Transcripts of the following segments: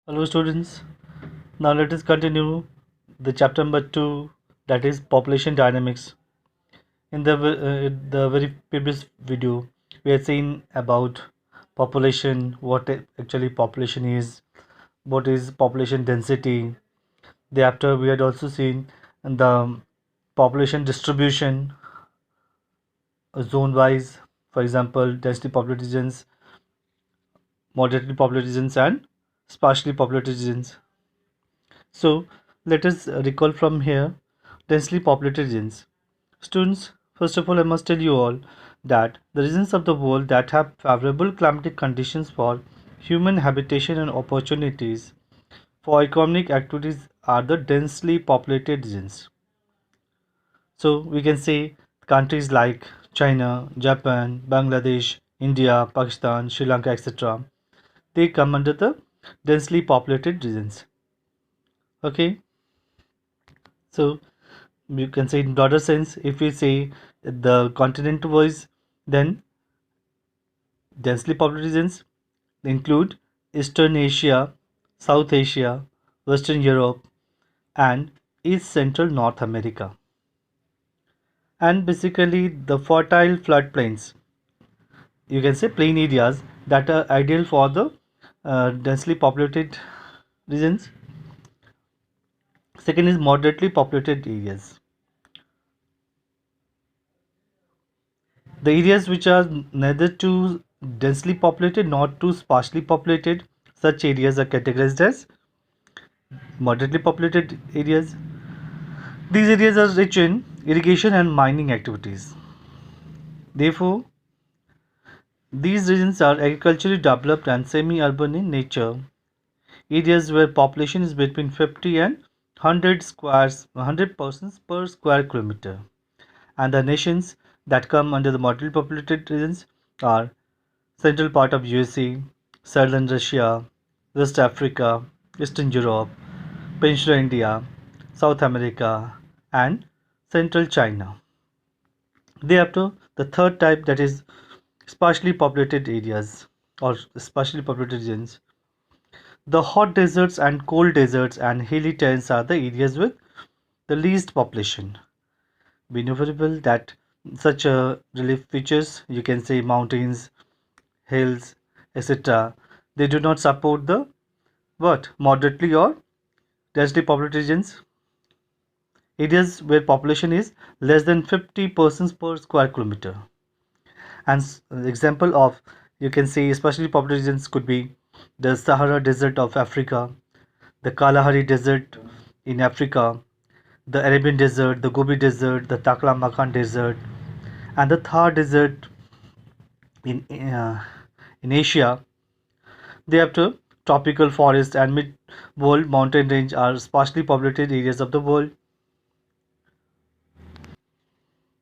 Hello students. Now let us continue the chapter number 2, that is population dynamics. In the very previous video we had seen about population, what actually population is, what is population density. Thereafter we had also seen the population distribution zone wise, for example densely populated regions, moderately populated regions and sparsely populated regions. So let us recall from here densely populated regions. Students, first of all, I must tell you all that the regions of the world that have favorable climatic conditions for human habitation and opportunities for economic activities are the densely populated regions. So we can say countries like China, Japan, Bangladesh, India, Pakistan, Sri Lanka, etc. They come under the densely populated regions. Okay, so you can say in broader sense, if we say the continent wise, then densely populated regions include Eastern Asia, South Asia, Western Europe, and East Central North America. And basically, the fertile floodplains, you can say plain areas that are ideal for the densely populated regions. Second is moderately populated areas. The areas which are neither too densely populated nor too sparsely populated, such areas are categorized as moderately populated areas. These areas are rich in irrigation and mining activities. Therefore, these regions are agriculturally developed and semi-urban in nature. Areas where population is between 50 and 100 persons per square kilometer. And the nations that come under the moderately populated regions are central part of USA, southern Russia, West Africa, Eastern Europe, Peninsula India, South America, and central China. Thereafter, the third type, that is sparsely populated areas or sparsely populated regions. The hot deserts and cold deserts and hilly terrains are the areas with the least population. Be inevitable that such relief features, you can say mountains, hills, etc., they do not support the what moderately or densely populated regions. Areas where population is less than 50 persons per square kilometer. And example of, you can say, especially populated regions could be the Sahara Desert of Africa, the Kalahari Desert in Africa, the Arabian Desert, the Gobi Desert, the Taklamakan Desert, and the Thar Desert in uh, in Asia. Thereafter, tropical forest and mid-world mountain range are sparsely populated areas of the world.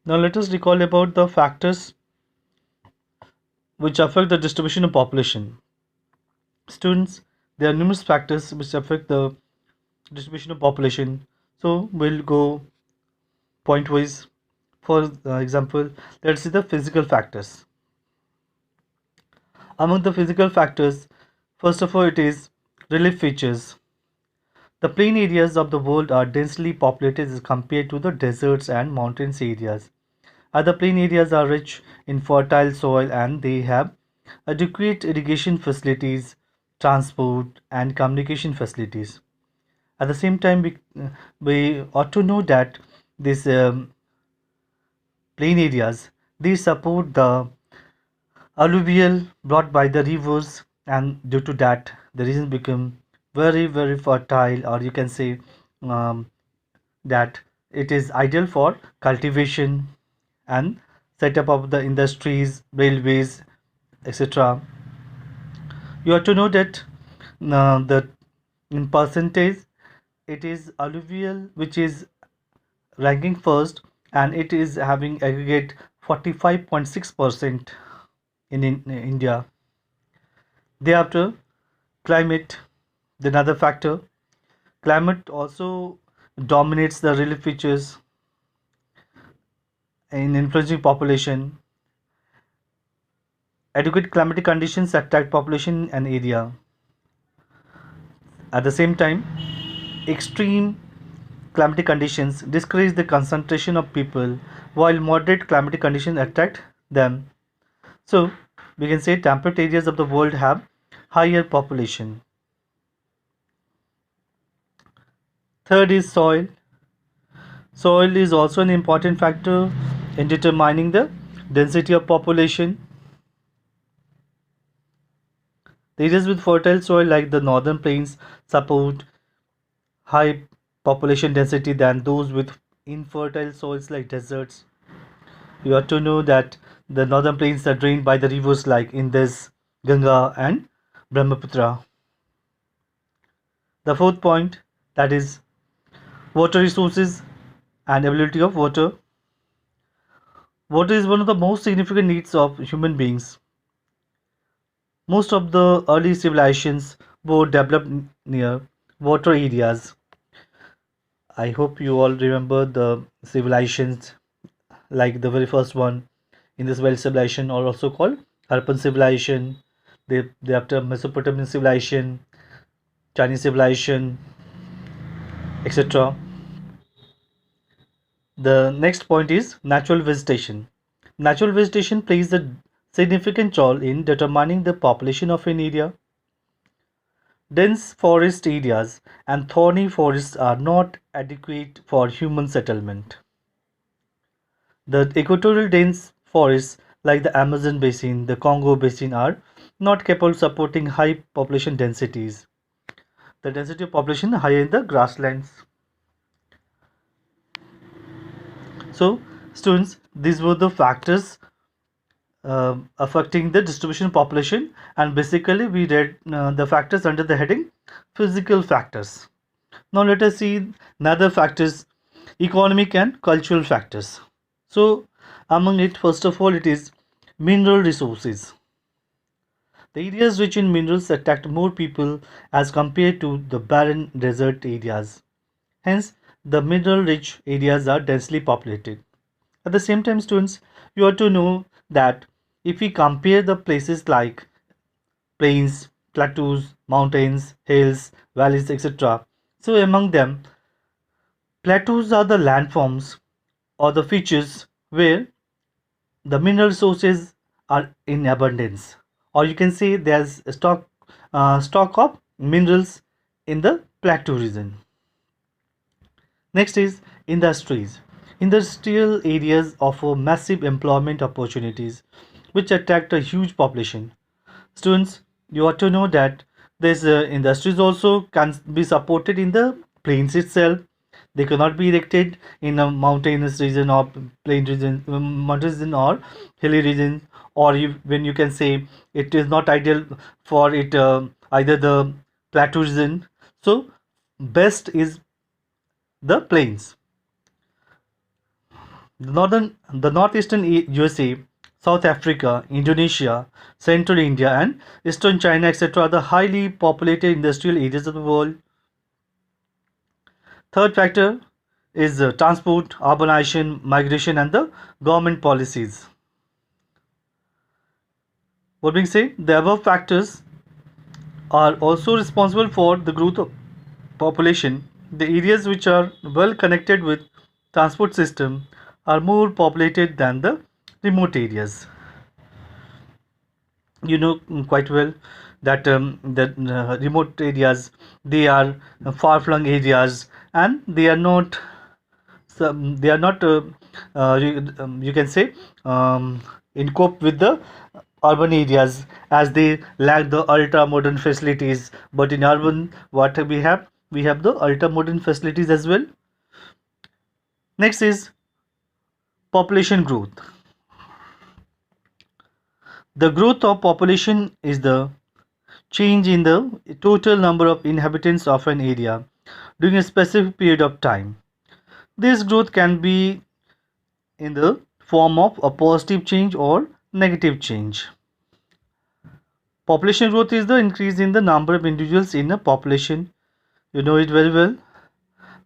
Now let us recall about the factors which affect the distribution of population. Students, there are numerous factors which affect the distribution of population. So we'll go point wise. For example, let's see the physical factors. Among the physical factors, first of all, it is relief features. The plain areas of the world are densely populated as compared to the deserts and mountains areas. Other plain areas are rich in fertile soil and they have adequate irrigation facilities, transport, and communication facilities. At the same time, we ought to know that these plain areas, they support the alluvial brought by the rivers, and due to that the regions become very fertile, or you can say um, that it is ideal for cultivation and setup of the industries, railways, etc. You have to know that the in percentage it is alluvial which is ranking first, and it is having aggregate 45.6% in India. Thereafter, climate, another factor. Climate also dominates the relief features in influencing population. Adequate climatic conditions attract population and area. At the same time, extreme climatic conditions discourage the concentration of people, while moderate climatic conditions attract them. So, we can say temperate areas of the world have higher population. Third is soil. Soil is also an important factor in determining the density of population. The areas with fertile soil like the northern plains support high population density than those with infertile soils like deserts. You have to know that the northern plains are drained by the rivers like Indus, Ganga, and Brahmaputra. The fourth point, that is water resources and availability of water. Water is one of the most significant needs of human beings. Most of the early civilizations were developed near water areas. I hope you all remember the civilizations, like the very first one in this world civilization, or also called Harappan civilization. They after Mesopotamian civilization, Chinese civilization, etc. The next point is natural vegetation. Natural vegetation plays a significant role in determining the population of an area. Dense forest areas and thorny forests are not adequate for human settlement. The equatorial dense forests like the Amazon basin, the Congo basin are not capable of supporting high population densities. The density of population higher in the grasslands. So, students, these were the factors affecting the distribution of population, and basically we read the factors under the heading physical factors. Now let us see another factors, economic and cultural factors. So among it, first of all, it is mineral resources. The areas rich in minerals attract more people as compared to the barren desert areas. Hence, the mineral rich areas are densely populated. At the same time, students, you have to know that if we compare the places like plains, plateaus, mountains, hills, valleys, etc., so among them, plateaus are the landforms or the features where the mineral resources are in abundance, or you can say there's a stock of minerals in the plateau region. Next is industries. Industrial areas offer massive employment opportunities which attract a huge population. Students, you ought to know that these industries also can be supported in the plains itself. They cannot be erected in a mountainous region or plain region, mountain region or hilly region, or when you can say it is not ideal for it either the plateau region. So best is the plains. The northeastern USA, South Africa, Indonesia, Central India, and Eastern China, etc., are the highly populated industrial areas of the world. Third factor is transport, urbanization, migration, and the government policies. What being said, the above factors are also responsible for the growth of population. The areas which are well connected with transport system are more populated than the remote areas. You know quite well that remote areas, they are far-flung areas, and they are not you can say in cope with the urban areas, as they lack the ultra modern facilities. But in urban, what we have the ultra modern facilities as well. Next is population growth. The growth of population is the change in the total number of inhabitants of an area during a specific period of time. This growth can be in the form of a positive change or negative change. Population growth is the increase in the number of individuals in a population. You know it very well.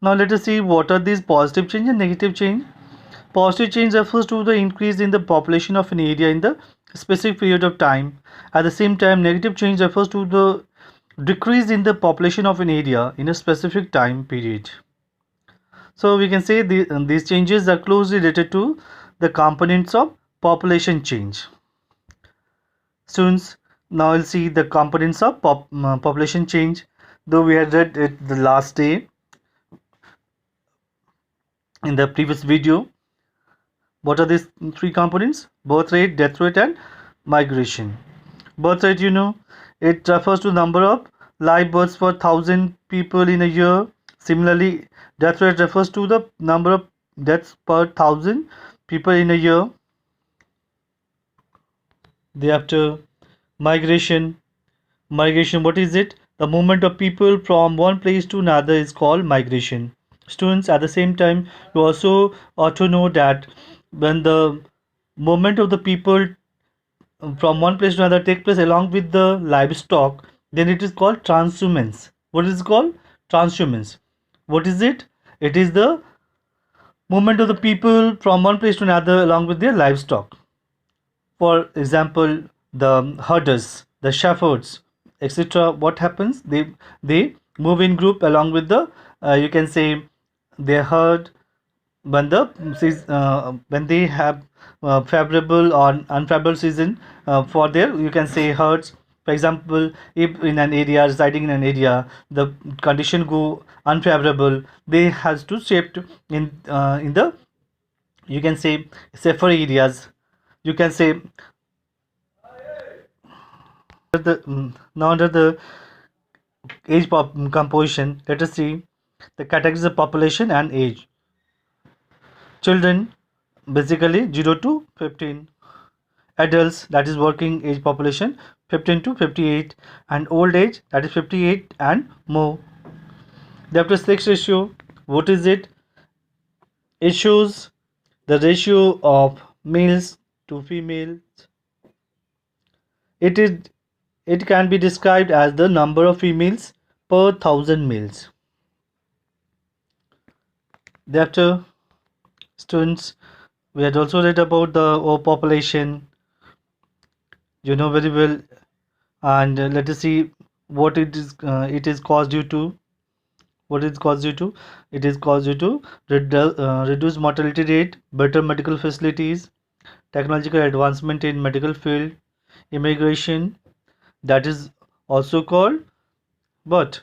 Now let us see what are these positive change and negative change. Positive change refers to the increase in the population of an area in the specific period of time. At the same time, negative change refers to the decrease in the population of an area in a specific time period. So we can say these changes are closely related to the components of population change. Students, now we'll see the components of population change. Though we had read it the last day in the previous video. What are these three components? Birth rate, death rate, and migration. Birth rate, it refers to number of live births per thousand people in a year. Similarly, death rate refers to the number of deaths per thousand people in a year. Thereafter, migration. Migration, what is it? The movement of people from one place to another is called migration. Students, at the same time, you also ought to know that when the movement of the people from one place to another take place along with the livestock, then it is called transhumance. What is it called? Transhumance. What is it? It is the movement of the people from one place to another along with their livestock. For example, the herders, the shepherds, etc. What happens? They move in group along with the you can say their herd when when they have favorable or unfavorable season for their you can say herds. For example, if in an area residing in an area the condition go unfavorable, they has to shift in the you can say safer areas. You can say now under the composition, let us see the categories of population and age. Children, basically 0 to 15. Adults, that is working age population, 15 to 58. And old age, that is 58 and more. After sex ratio, what is it? It shows the ratio of males to females. It can be described as the number of females per thousand males. Thereafter, students, we had also read about the overpopulation. You know very well, and let us see what it is. It is caused due to. What it is caused due to? It is caused due to reduced mortality rate, better medical facilities, technological advancement in medical field, immigration. That is also called what?